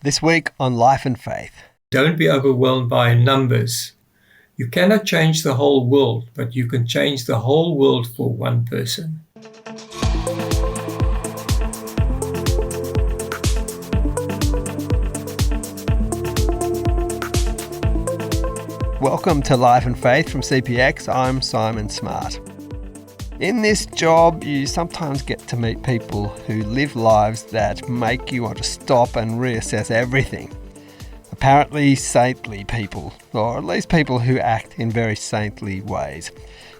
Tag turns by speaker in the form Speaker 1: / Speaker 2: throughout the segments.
Speaker 1: This week on Life and Faith.
Speaker 2: Don't be overwhelmed by numbers. You cannot change the whole world, but you can change the whole world for one person.
Speaker 1: Welcome to Life and Faith from CPX. I'm Simon Smart. In this job, you sometimes get to meet people who live lives that make you want to stop and reassess everything. Apparently saintly people, or at least people who act in very saintly ways.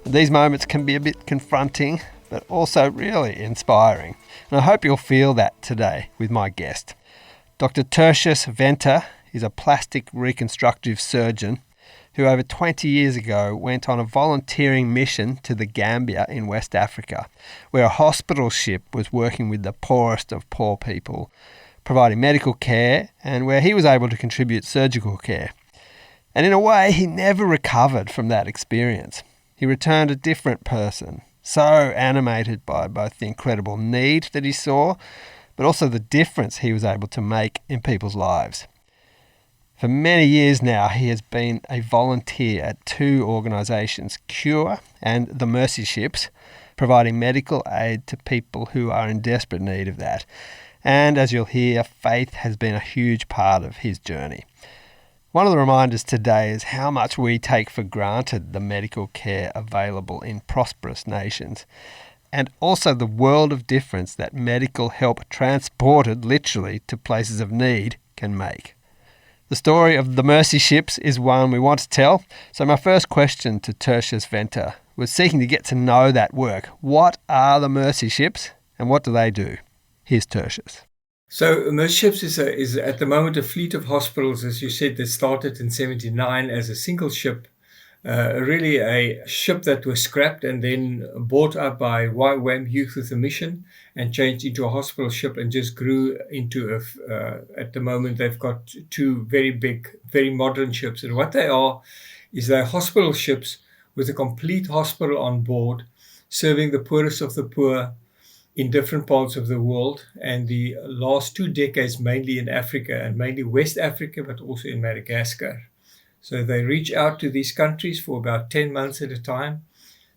Speaker 1: And these moments can be a bit confronting, but also really inspiring. And I hope you'll feel that today with my guest. Dr. Tertius Venter is a plastic reconstructive surgeon who over 20 years ago went on a volunteering mission to the Gambia in West Africa, where a hospital ship was working with the poorest of poor people, providing medical care, and where he was able to contribute surgical care. And in a way, he never recovered from that experience. He returned a different person, so animated by both the incredible need that he saw, but also the difference he was able to make in people's lives. For many years now, he has been a volunteer at two organisations, Cure and the Mercy Ships, providing medical aid to people who are in desperate need of that. And as you'll hear, faith has been a huge part of his journey. One of the reminders today is how much we take for granted the medical care available in prosperous nations, and also the world of difference that medical help transported literally to places of need can make. The story of the Mercy Ships is one we want to tell, so my first question to Tertius Venter was seeking to get to know that work. What are the Mercy Ships and what do they do? Here's Tertius.
Speaker 2: So Mercy Ships is at the moment a fleet of hospitals, as you said, that started in 1979 as a single ship, really a ship that was scrapped and then bought up by YWAM Youth with a Mission and changed into a hospital ship and just grew into at the moment they've got two very big, very modern ships. And what they are is they're hospital ships with a complete hospital on board, serving the poorest of the poor in different parts of the world, and the last 2 decades mainly in Africa, and mainly West Africa, but also in Madagascar. So they reach out to these countries for about 10 months at a time,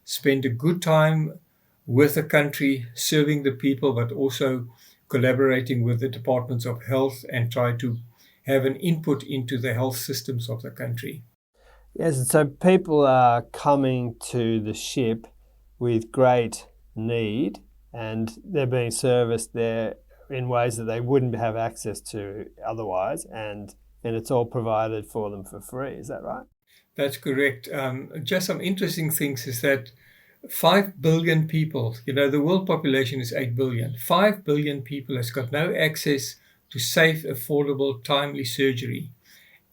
Speaker 2: spend a good time with the country, serving the people, but also collaborating with the departments of health and try to have an input into the health systems of the country.
Speaker 1: Yes, so people are coming to the ship with great need, and they're being serviced there in ways that they wouldn't have access to otherwise, and it's all provided for them for free. Is that right?
Speaker 2: That's correct. Just some interesting things is that 5 billion people, the world population is 8 billion. 5 billion people has got no access to safe, affordable, timely surgery.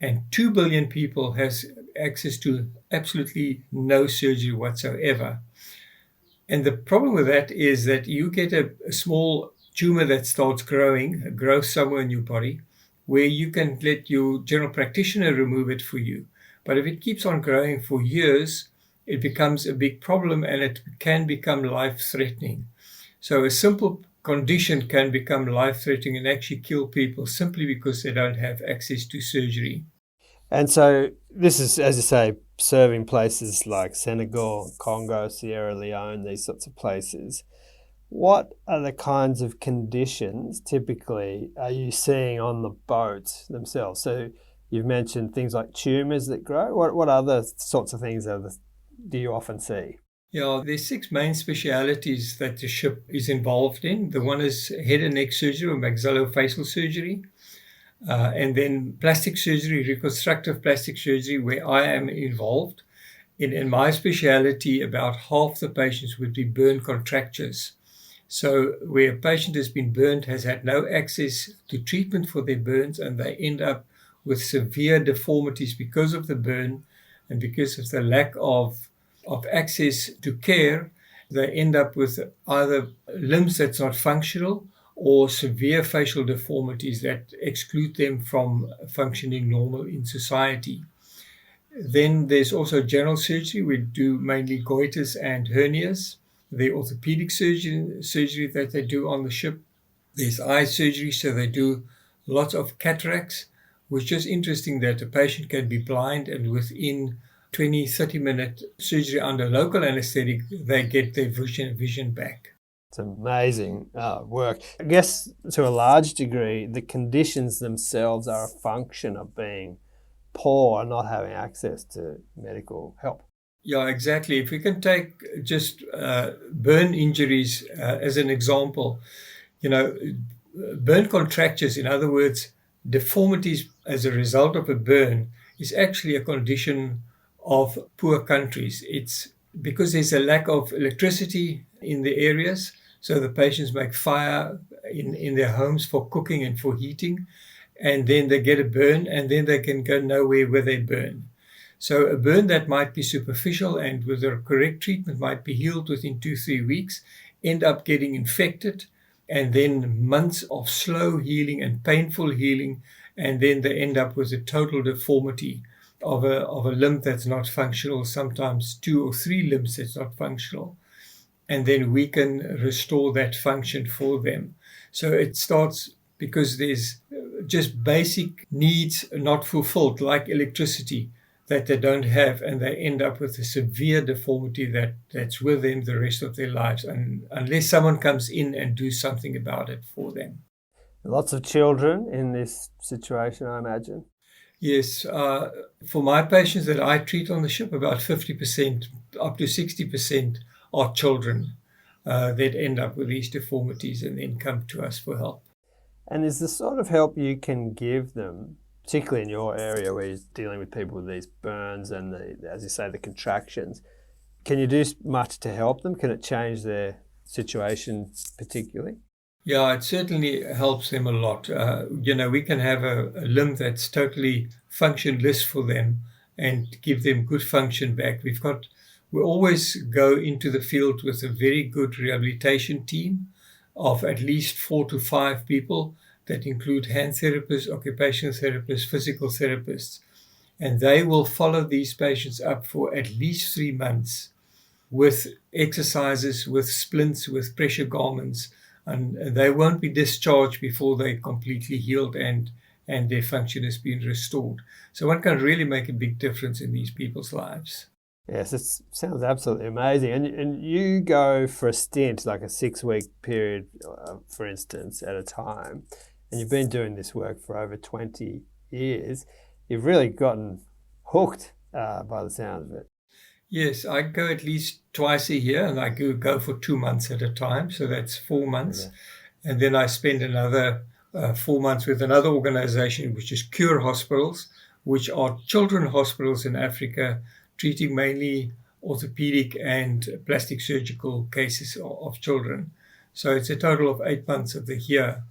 Speaker 2: And 2 billion people has access to absolutely no surgery whatsoever. And the problem with that is that you get a small tumor that starts growing, grows somewhere in your body, where you can let your general practitioner remove it for you. But if it keeps on growing for years, it becomes a big problem and it can become life-threatening. So a simple condition can become life-threatening and actually kill people simply because they don't have access to surgery.
Speaker 1: And so this is, as you say, serving places like Senegal, Congo, Sierra Leone, these sorts of places. What are the kinds of conditions typically are you seeing on the boats themselves? So you've mentioned things like tumours that grow. What other sorts of things do you often see?
Speaker 2: Yeah, there's 6 main specialities that the ship is involved in. The one is head and neck surgery or maxillofacial surgery. And then plastic surgery, reconstructive plastic surgery, where I am involved. In my speciality, about half the patients would be burn contractures. So where a patient has been burned, has had no access to treatment for their burns, and they end up with severe deformities because of the burn and because of the lack of access to care. They end up with either limbs that's not functional or severe facial deformities that exclude them from functioning normal in society. Then there's also general surgery. We do mainly goiters and hernias. The orthopedic surgery that they do on the ship. There's eye surgery, so they do lots of cataracts, which is interesting that a patient can be blind and within 20, 30-minute surgery under local anesthetic, they get their vision back.
Speaker 1: It's amazing work. I guess to a large degree, the conditions themselves are a function of being poor and not having access to medical help.
Speaker 2: Yeah, exactly. If we can take just burn injuries as an example, burn contractures, in other words, deformities as a result of a burn, is actually a condition of poor countries. It's because there's a lack of electricity in the areas, so the patients make fire in their homes for cooking and for heating, and then they get a burn, and then they can go nowhere where they burn. So a burn that might be superficial and with the correct treatment might be healed within 2-3 weeks, end up getting infected, and then months of slow healing and painful healing, and then they end up with a total deformity of a limb that's not functional, sometimes 2 or 3 limbs that's not functional. And then we can restore that function for them. So it starts because there's just basic needs not fulfilled, like electricity, that they don't have, and they end up with a severe deformity that's with them the rest of their lives, and unless someone comes in and do something about it for them.
Speaker 1: Lots of children in this situation, I imagine.
Speaker 2: Yes, for my patients that I treat on the ship, about 50%, up to 60% are children that end up with these deformities and then come to us for help.
Speaker 1: And is the sort of help you can give them, particularly in your area where you're dealing with people with these burns and, as you say, the contractions, can you do much to help them? Can it change their situation particularly?
Speaker 2: Yeah, it certainly helps them a lot. We can have a limb that's totally functionless for them and give them good function back. We always go into the field with a very good rehabilitation team of at least 4 to 5 people that include hand therapists, occupational therapists, physical therapists. And they will follow these patients up for at least 3 months with exercises, with splints, with pressure garments, and they won't be discharged before they're completely healed and their function has been restored. So one can really make a big difference in these people's lives.
Speaker 1: Yes, it sounds absolutely amazing. And you go for a stint, like a 6-week period, for instance, at a time, and you've been doing this work for over 20 years. You've really gotten hooked by the sound of it.
Speaker 2: Yes, I go at least twice a year, and I go for 2 months at a time, so that's 4 months. Yeah. And then I spend another 4 months with another organization, which is Cure Hospitals, which are children hospitals in Africa, treating mainly orthopedic and plastic surgical cases of children. So it's a total of 8 months of the year.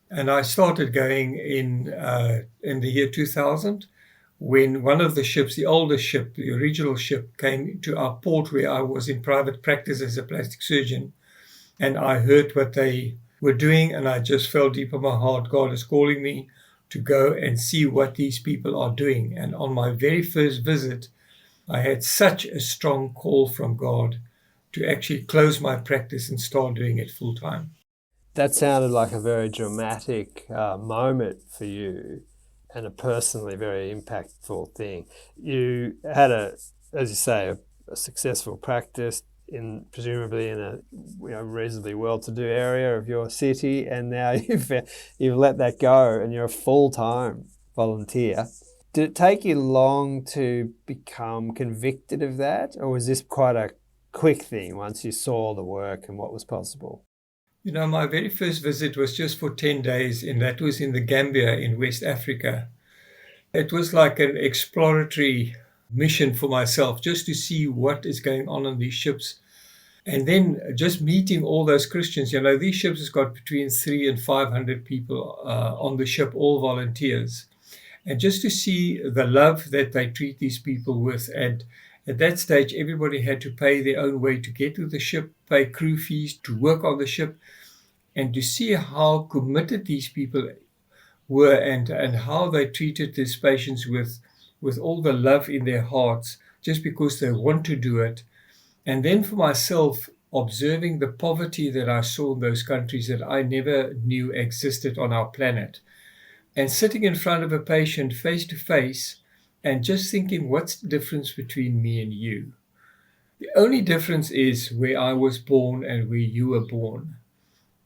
Speaker 2: And I started going in the year 2000, when one of the ships, the oldest ship, the original ship, came to our port where I was in private practice as a plastic surgeon. And I heard what they were doing, and I just felt deep in my heart, God is calling me to go and see what these people are doing. And on my very first visit, I had such a strong call from God to actually close my practice and start doing it full time.
Speaker 1: That sounded like a very dramatic moment for you and a personally very impactful thing. You had as you say, a successful practice presumably in a reasonably well-to-do area of your city, and now you've let that go and you're a full-time volunteer. Did it take you long to become convicted of that, or was this quite a quick thing once you saw the work and what was possible?
Speaker 2: My very first visit was just for 10 days, and that was in the Gambia in West Africa. It was like an exploratory mission for myself, just to see what is going on these ships. And then just meeting all those Christians. These ships has got between 300 and 500 people on the ship, all volunteers. And just to see the love that they treat these people with. And at that stage, everybody had to pay their own way to get to the ship, pay crew fees to work on the ship, and to see how committed these people were and how they treated these patients with all the love in their hearts, just because they want to do it. And then for myself, observing the poverty that I saw in those countries that I never knew existed on our planet. and sitting in front of a patient face to face and just thinking, what's the difference between me and you? The only difference is where I was born and where you were born.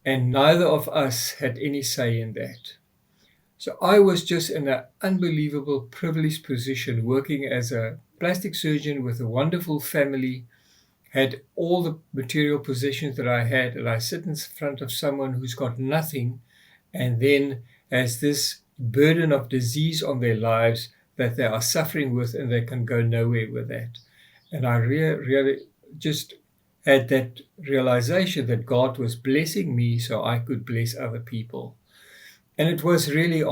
Speaker 2: And neither of us had any say in that. So I was just in an unbelievable privileged position working as a plastic surgeon with a wonderful family, had all the material possessions that I had, and I sit in front of someone who's got nothing and then has this burden of disease on their lives that they are suffering with, and they can go nowhere with that. And I really just had that realization that God was blessing me so I could bless other people. And it was really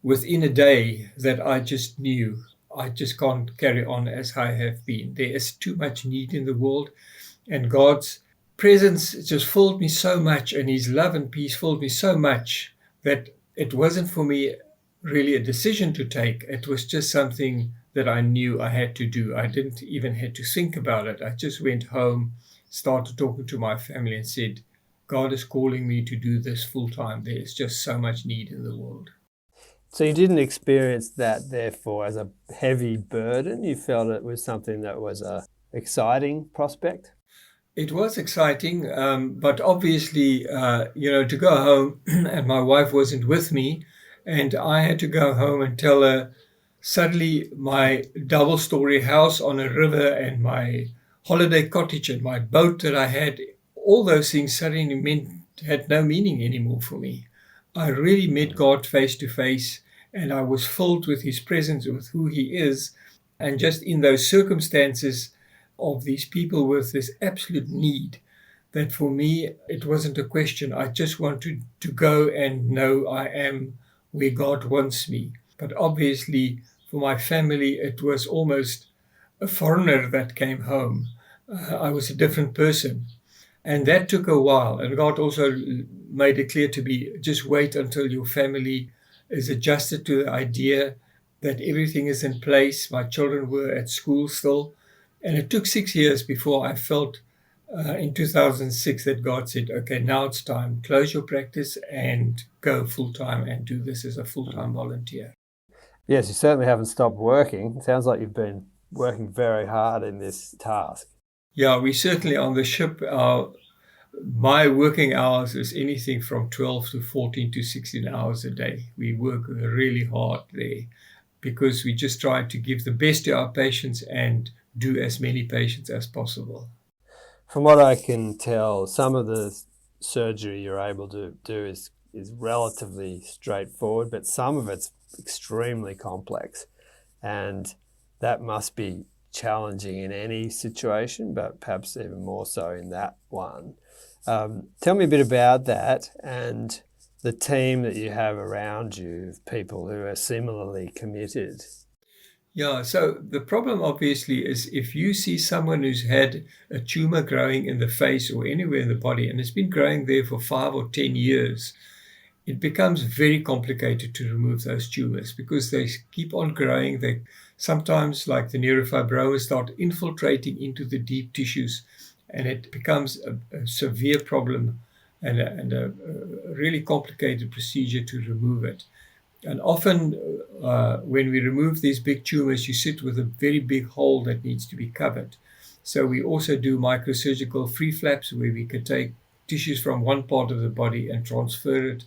Speaker 2: within a day that I just knew I just can't carry on as I have been. There is too much need in the world, and God's presence just filled me so much, and His love and peace filled me so much that it wasn't for me really a decision to take. It was just something that I knew I had to do. I didn't even have to think about it. I just went home, started talking to my family, and said, God is calling me to do this full time. There's just so much need in the world.
Speaker 1: So you didn't experience that, therefore, as a heavy burden? You felt it was something that was a exciting prospect?
Speaker 2: It was exciting, but obviously, to go home and my wife wasn't with me, and I had to go home and tell her suddenly my double-story house on a river and my holiday cottage and my boat that I had, all those things suddenly had no meaning anymore for me. I really met God face to face, and I was filled with His presence, with who He is, and just in those circumstances of these people with this absolute need, that for me it wasn't a question. I just wanted to go and know I am where God wants me. But obviously for my family it was almost a foreigner that came home. I was a different person. And that took a while. And God also made it clear to me, just wait until your family is adjusted to the idea that everything is in place. My children were at school still. And it took 6 years before I felt in 2006 that God said, okay, now it's time. Close your practice and go full-time and do this as a full-time volunteer.
Speaker 1: Yes, you certainly haven't stopped working. It sounds like you've been working very hard in this task.
Speaker 2: Yeah, we certainly on the ship, my working hours is anything from 12 to 14 to 16 hours a day. We work really hard there because we just try to give the best to our patients and do as many patients as possible.
Speaker 1: From what I can tell, some of the surgery you're able to do is relatively straightforward, but some of it's extremely complex, and that must be challenging in any situation, but perhaps even more so in that one. Tell me a bit about that and the team that you have around you of people who are similarly committed.
Speaker 2: Yeah, so the problem obviously is if you see someone who's had a tumor growing in the face or anywhere in the body and it's been growing there for 5 or 10 years, it becomes very complicated to remove those tumors because they keep on growing. They sometimes, like the neurofibromas, start infiltrating into the deep tissues, and it becomes a severe problem and a really complicated procedure to remove it. And often when we remove these big tumors, you sit with a very big hole that needs to be covered. So we also do microsurgical free flaps where we can take tissues from one part of the body and transfer it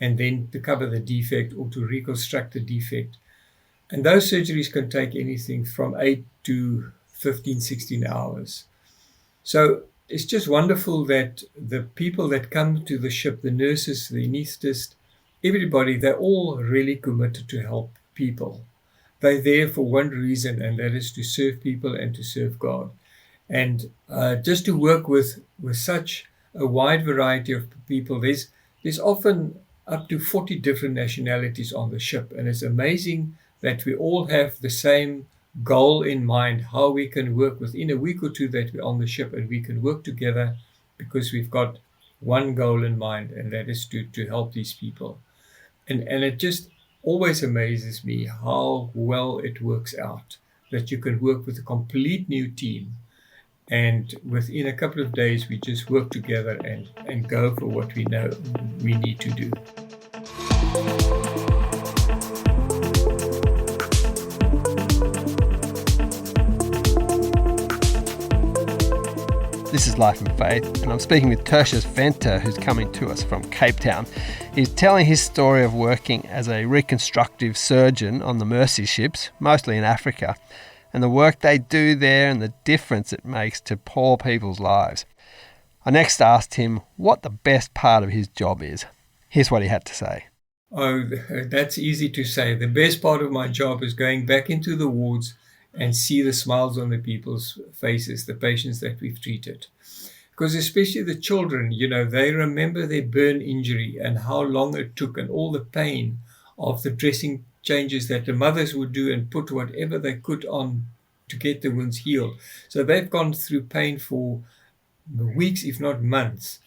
Speaker 2: and then to cover the defect or to reconstruct the defect. And those surgeries can take anything from 8 to 15, 16 hours. So it's just wonderful that the people that come to the ship, the nurses, the anaesthetists, everybody, they're all really committed to help people. They're there for one reason, and that is to serve people and to serve God. And just to work with such a wide variety of people, there's often up to 40 different nationalities on the ship. And it's amazing that we all have the same goal in mind, how we can work within a week or two that we're on the ship and we can work together because we've got one goal in mind, and that is to help these people. And it just always amazes me how well it works out, that you can work with a complete new team. And within a couple of days, we just work together and go for what we know we need to do.
Speaker 1: is Life and Faith, and I'm speaking with Tertius Venter, who's coming to us from Cape Town. He's telling his story of working as a reconstructive surgeon on the Mercy ships, mostly in Africa, and the work they do there and the difference it makes to poor people's lives. I next asked him what the best part of his job is. Here's what he had to say.
Speaker 2: Oh, that's easy to say. The best part of my job is going back into the wards and see the smiles on the people's faces, the patients that we've treated. Because especially the children, they remember their burn injury and how long it took and all the pain of the dressing changes that the mothers would do and put whatever they could on to get the wounds healed. So they've gone through pain for weeks, if not months.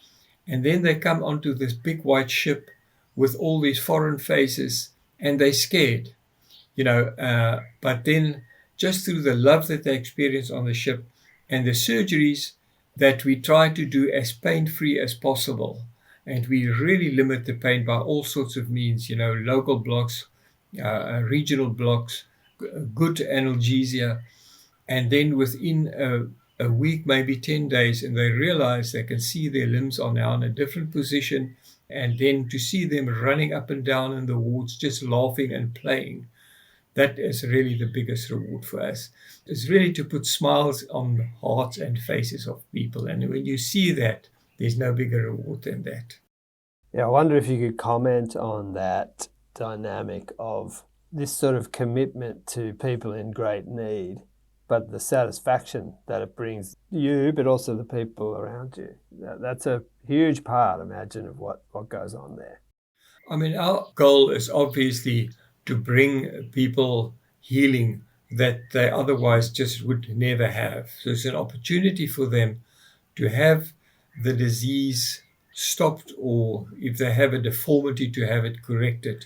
Speaker 2: And then they come onto this big white ship with all these foreign faces and they're scared, but then just through the love that they experience on the ship and the surgeries that we try to do as pain-free as possible. And we really limit the pain by all sorts of means, local blocks, regional blocks, good analgesia. And then within a week, maybe 10 days, and they realize they can see their limbs are now in a different position. And then to see them running up and down in the wards, just laughing and playing, that is really the biggest reward for us. It's really to put smiles on the hearts and faces of people. And when you see that, there's no bigger reward than that.
Speaker 1: Yeah, I wonder if you could comment on that dynamic of this sort of commitment to people in great need, but the satisfaction that it brings you, but also the people around you. That's a huge part, imagine, of what goes on there.
Speaker 2: I mean, our goal is obviously to bring people healing that they otherwise just would never have. So it's an opportunity for them to have the disease stopped, or if they have a deformity, to have it corrected.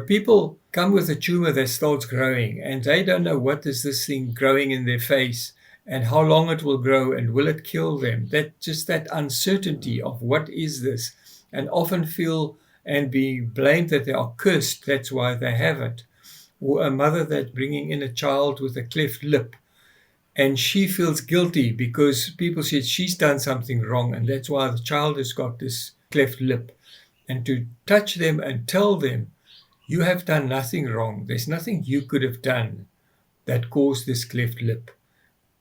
Speaker 2: People come with a tumor that starts growing and they don't know what is this thing growing in their face and how long it will grow and will it kill them. That uncertainty of what is this, and often feel and be blamed that they are cursed. That's why they have it. Or a mother that bringing in a child with a cleft lip, and she feels guilty because people said she's done something wrong, and that's why the child has got this cleft lip. And to touch them and tell them, you have done nothing wrong. There's nothing you could have done that caused this cleft lip.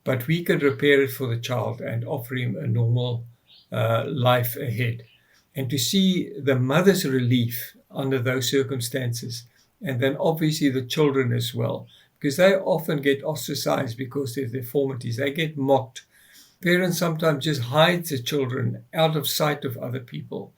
Speaker 2: But we can repair it for the child and offer him a normal life ahead. And to see the mother's relief under those circumstances, and then obviously the children as well, because they often get ostracized because of their deformities. They get mocked. Parents sometimes just hide the children out of sight of other people.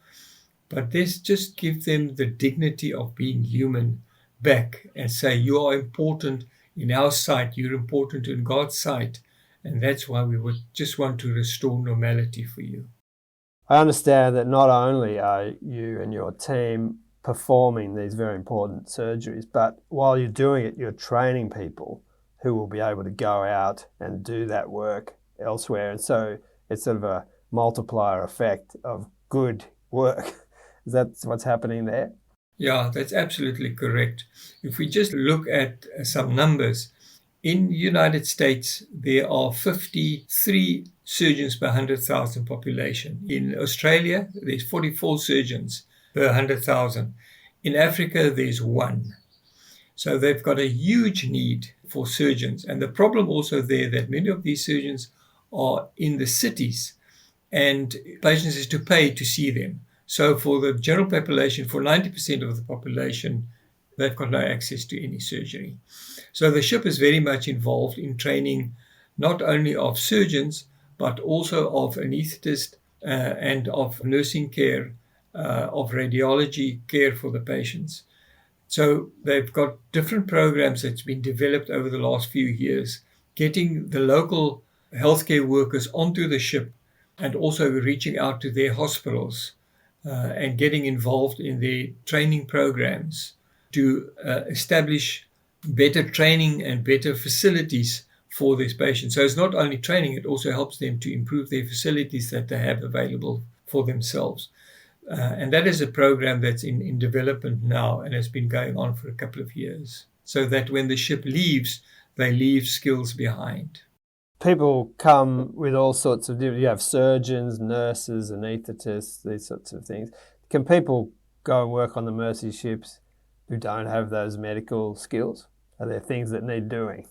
Speaker 2: But this just gives them the dignity of being human back and say, you are important in our sight, you're important in God's sight. And that's why we would just want to restore normality for you.
Speaker 1: I understand that not only are you and your team performing these very important surgeries, but while you're doing it, you're training people who will be able to go out and do that work elsewhere. And so it's sort of a multiplier effect of good work. Is that what's happening there?
Speaker 2: Yeah, that's absolutely correct. If we just look at some numbers, in the United States, there are 53 surgeons per 100,000 population. In Australia, there's 44 surgeons per 100,000. In Africa, there's 1. So they've got a huge need for surgeons. And the problem also there that many of these surgeons are in the cities and patients is to pay to see them. So for the general population, for 90% of the population, they've got no access to any surgery. So the ship is very much involved in training not only of surgeons, but also of anaesthetists and of nursing care, of radiology care for the patients. So they've got different programs that's been developed over the last few years, getting the local healthcare workers onto the ship and also reaching out to their hospitals and getting involved in their training programs to establish better training and better facilities for these patients. So it's not only training, it also helps them to improve their facilities that they have available for themselves. And that is a program that's in development now and has been going on for a couple of years, so that when the ship leaves, they leave skills behind.
Speaker 1: people come with all sorts of different, you have surgeons, nurses, anaesthetists, these sorts of things. Can people go and work on the Mercy ships who don't have those medical skills? Are there things that need doing?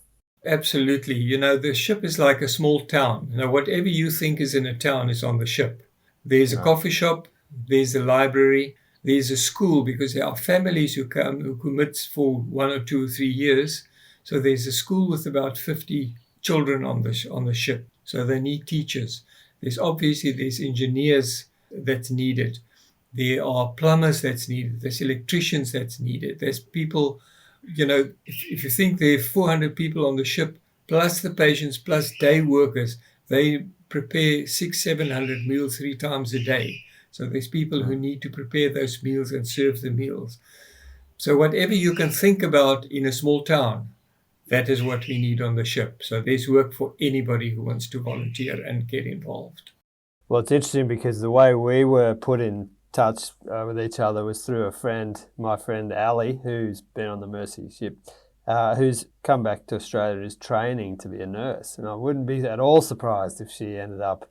Speaker 2: Absolutely. The ship is like a small town. Whatever you think is in a town is on the ship. There's a
Speaker 1: Right.
Speaker 2: coffee shop, there's a library, there's a school, because there are families who come who commit for 1 or 2 or 3 years. So there's a school with about 50 children on the ship. So they need teachers. There's engineers that's needed. There are plumbers that's needed. There's electricians that's needed. There's people, if you think there are 400 people on the ship, plus the patients, plus day workers, they prepare 600-700 meals 3 times a day. So there's people who need to prepare those meals and serve the meals. So whatever you can think about in a small town, that is what we need on the ship. So there's work for anybody who wants to volunteer and get involved.
Speaker 1: Well, it's interesting because the way we were put in touch with each other was through a friend, my friend Ali, who's been on the Mercy ship, who's come back to Australia, is training to be a nurse. And I wouldn't be at all surprised if she ended up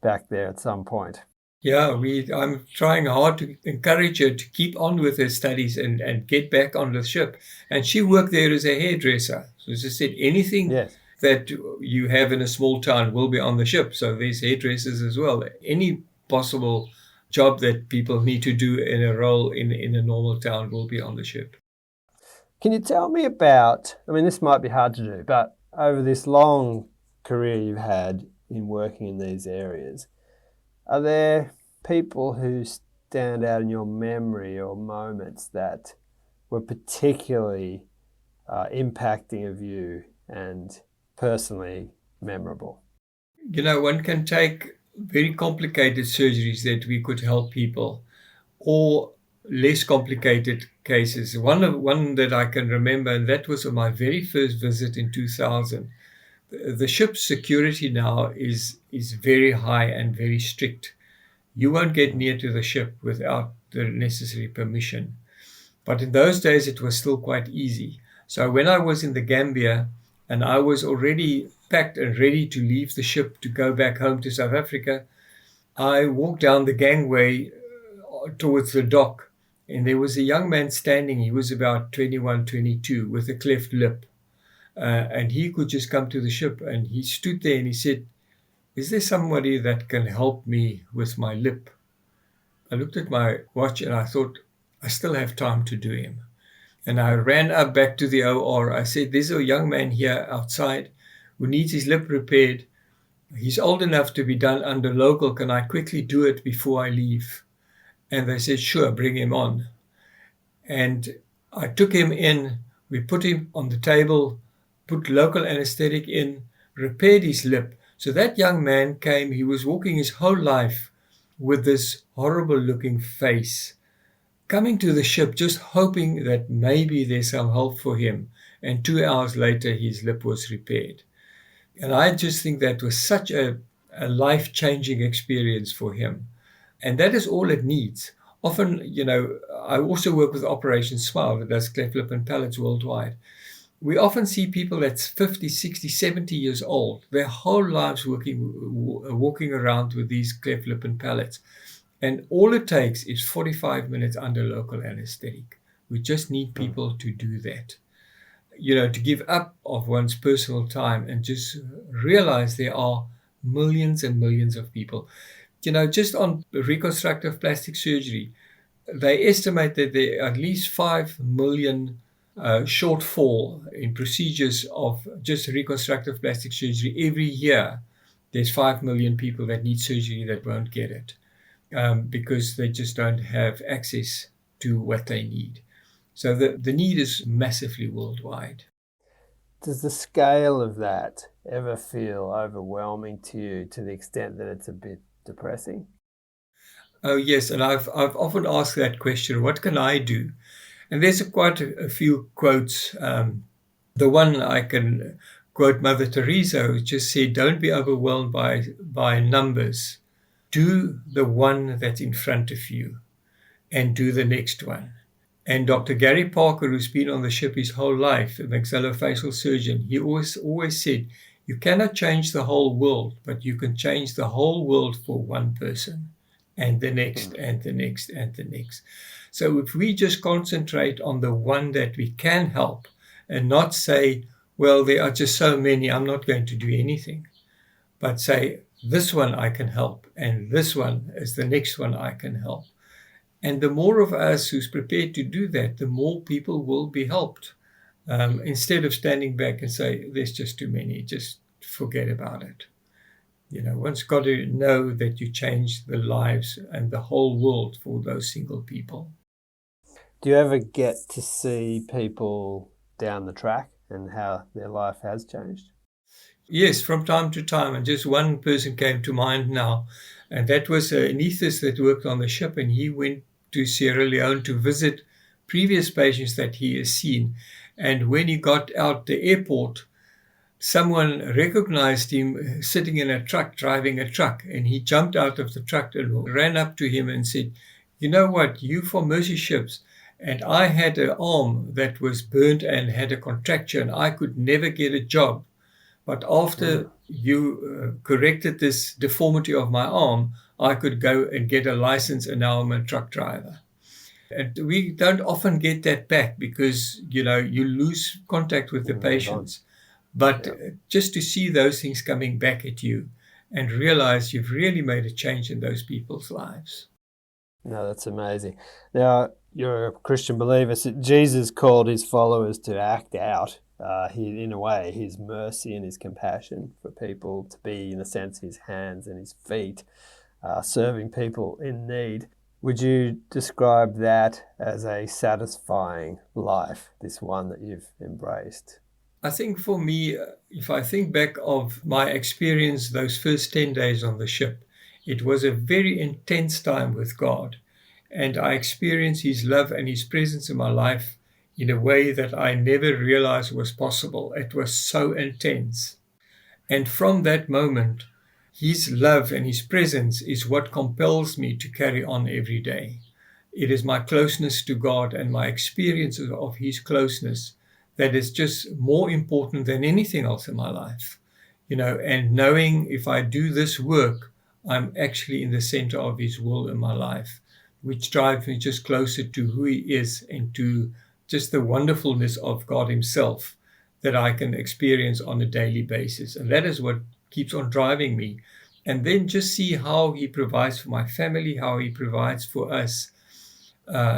Speaker 1: back there at some point.
Speaker 2: Yeah, I'm trying hard to encourage her to keep on with her studies and get back on the ship. And she worked there as a hairdresser. So as I said, anything
Speaker 1: Yes.
Speaker 2: that you have in a small town will be on the ship. So there's hairdressers as well. Any possible job that people need to do in a role in a normal town will be on the ship.
Speaker 1: Can you tell me about, I mean, this might be hard to do, but over this long career you've had in working in these areas, are there people who stand out in your memory or moments that were particularly impacting of you and personally memorable?
Speaker 2: One can take very complicated surgeries that we could help people, or less complicated cases. One that I can remember, and that was on my very first visit in 2000. The ship's security now is very high and very strict. You won't get near to the ship without the necessary permission. But in those days, it was still quite easy. So when I was in the Gambia and I was already packed and ready to leave the ship to go back home to South Africa, I walked down the gangway towards the dock, and there was a young man standing. He was about 21, 22, with a cleft lip. And he could just come to the ship, and he stood there and he said, "Is there somebody that can help me with my lip?" I looked at my watch and I thought, I still have time to do him. And I ran up back to the OR. I said, "There's a young man here outside who needs his lip repaired. He's old enough to be done under local. Can I quickly do it before I leave?" And they said, "Sure, bring him on." And I took him in. We put him on the table, put local anesthetic in, repaired his lip. So that young man came, he was walking his whole life with this horrible looking face, coming to the ship just hoping that maybe there's some help for him. And 2 hours later, his lip was repaired. And I just think that was such a life-changing experience for him. And that is all it needs. Often, I also work with Operation Smile that does cleft lip and palates worldwide. We often see people that's 50, 60, 70 years old, their whole lives walking around with these cleft lip and palates. And all it takes is 45 minutes under local anesthetic. We just need people to do that. To give up of one's personal time and just realize there are millions and millions of people. Just on reconstructive plastic surgery, they estimate that there are at least 5 million shortfall in procedures of just reconstructive plastic surgery every year. There's 5 million people that need surgery that won't get it because they just don't have access to what they need. So the need is massively worldwide.
Speaker 1: Does the scale of that ever feel overwhelming to you to the extent that it's a bit depressing?
Speaker 2: Oh, yes. And I've often asked that question, what can I do? And there's quite a few quotes. The one I can quote Mother Teresa, who just said, "Don't be overwhelmed by numbers. Do the one that's in front of you and do the next one." And Dr. Gary Parker, who's been on the ship his whole life, a maxillofacial surgeon, he always said, You cannot change the whole world, but you can change the whole world for one person, and the next, and the next, and the next. So if we just concentrate on the one that we can help and not say, well, there are just so many, I'm not going to do anything, but say, this one I can help, and this one is the next one I can help. And the more of us who's prepared to do that, the more people will be helped. Instead of standing back and say, there's just too many, just forget about it. One's got to know that you change the lives and the whole world for those single people.
Speaker 1: Do you ever get to see people down the track and how their life has changed?
Speaker 2: Yes, from time to time. And just one person came to mind now. And that was an anaesthetist that worked on the ship. And he went to Sierra Leone to visit previous patients that he has seen. And when he got out the airport, someone recognized him sitting in a truck, driving a truck. And he jumped out of the truck and ran up to him and said, you know what, you from Mercy Ships. And I had an arm that was burnt and had a contracture, and I could never get a job. But after you corrected this deformity of my arm, I could go and get a license, and now I'm a truck driver. And we don't often get that back because, you lose contact with the patients. But just to see those things coming back at you and realize you've really made a change in those people's lives.
Speaker 1: No, that's amazing. Now, you're a Christian believer. So Jesus called his followers to act out, in a way, his mercy and his compassion for people, to be, in a sense, his hands and his feet, serving people in need. Would you describe that as a satisfying life, this one that you've embraced?
Speaker 2: I think for me, if I think back of my experience those first 10 days on the ship, it was a very intense time with God. And I experienced his love and his presence in my life in a way that I never realized was possible. It was so intense. And from that moment, his love and his presence is what compels me to carry on every day. It is my closeness to God and my experiences of his closeness that is just more important than anything else in my life. And knowing if I do this work, I'm actually in the center of his will in my life, which drives me just closer to who he is and to just the wonderfulness of God himself that I can experience on a daily basis. And that is what keeps on driving me. And then just see how he provides for my family, how he provides for us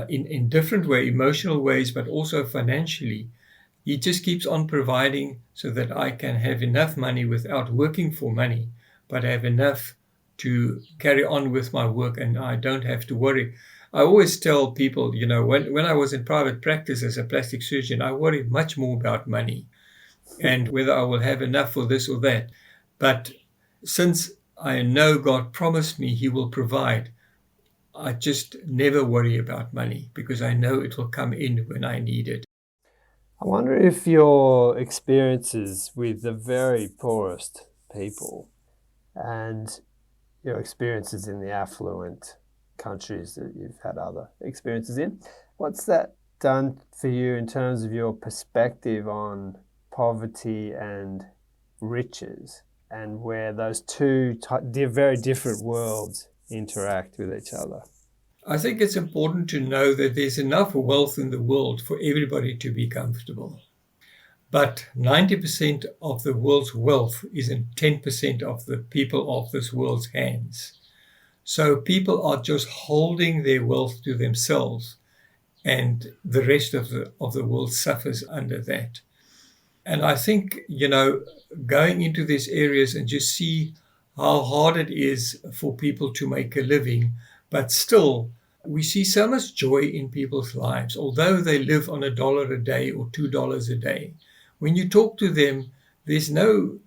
Speaker 2: in different ways, emotional ways, but also financially. He just keeps on providing so that I can have enough money without working for money, but have enough to carry on with my work, and I don't have to worry. I always tell people, when I was in private practice as a plastic surgeon, I worried much more about money and whether I will have enough for this or that. But since I know God promised me he will provide, I just never worry about money because I know it will come in when I need it.
Speaker 1: I wonder if your experiences with the very poorest people and your experiences in the affluent countries that you've had other experiences in, what's that done for you in terms of your perspective on poverty and riches, and where those two very different worlds interact with each other?
Speaker 2: I think it's important to know that there's enough wealth in the world for everybody to be comfortable. But 90% of the world's wealth is in 10% of the people of this world's hands. So people are just holding their wealth to themselves, and the rest of the world suffers under that. And I think, going into these areas and just see how hard it is for people to make a living, but still we see so much joy in people's lives, although they live on $1 a day or $2 a day. When you talk to them, there's no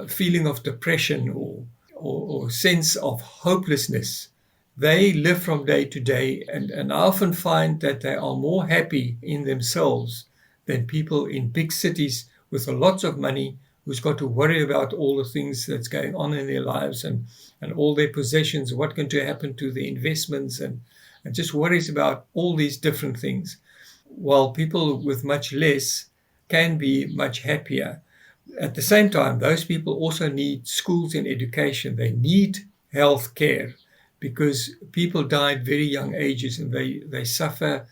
Speaker 2: feeling of depression or sense of hopelessness. They live from day to day, and I often find that they are more happy in themselves than people in big cities with lots of money who's got to worry about all the things that's going on in their lives and all their possessions, what's going to happen to the investments, and just worries about all these different things, while people with much less can be much happier. At the same time, those people also need schools and education. They need health care because people die at very young ages and they suffer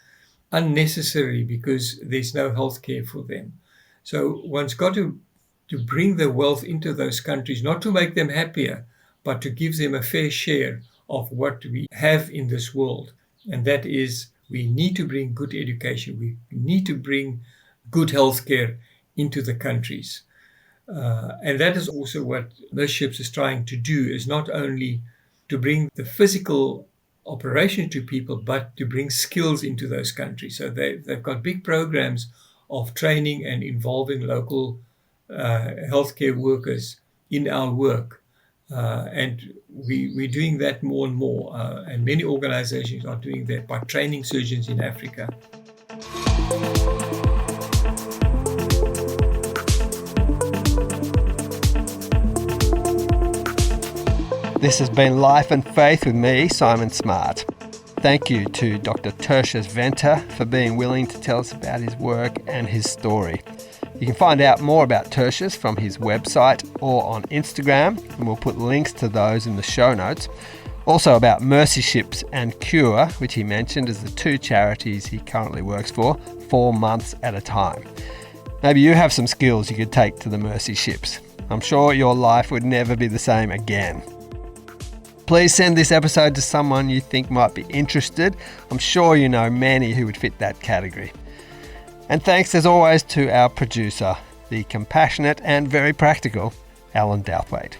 Speaker 2: unnecessarily because there's no health care for them. So one's got to bring the wealth into those countries, not to make them happier, but to give them a fair share of what we have in this world. And that is, we need to bring good education. We need to bring good health care into the countries. And that is also what Ships is trying to do, is not only to bring the physical operation to people, but to bring skills into those countries. So they've got big programs of training and involving local healthcare workers in our work. And we're doing that more and more. And many organizations are doing that by training surgeons in Africa.
Speaker 1: This has been Life and Faith with me, Simon Smart. Thank you to Dr. Tertius Venter for being willing to tell us about his work and his story. You can find out more about Tertius from his website or on Instagram, and we'll put links to those in the show notes. Also about Mercy Ships and Cure, which he mentioned as the two charities he currently works for 4 months at a time. Maybe you have some skills you could take to the Mercy Ships. I'm sure your life would never be the same again. Please send this episode to someone you think might be interested. I'm sure you know many who would fit that category. And thanks as always to our producer, the compassionate and very practical Alan Douthwaite.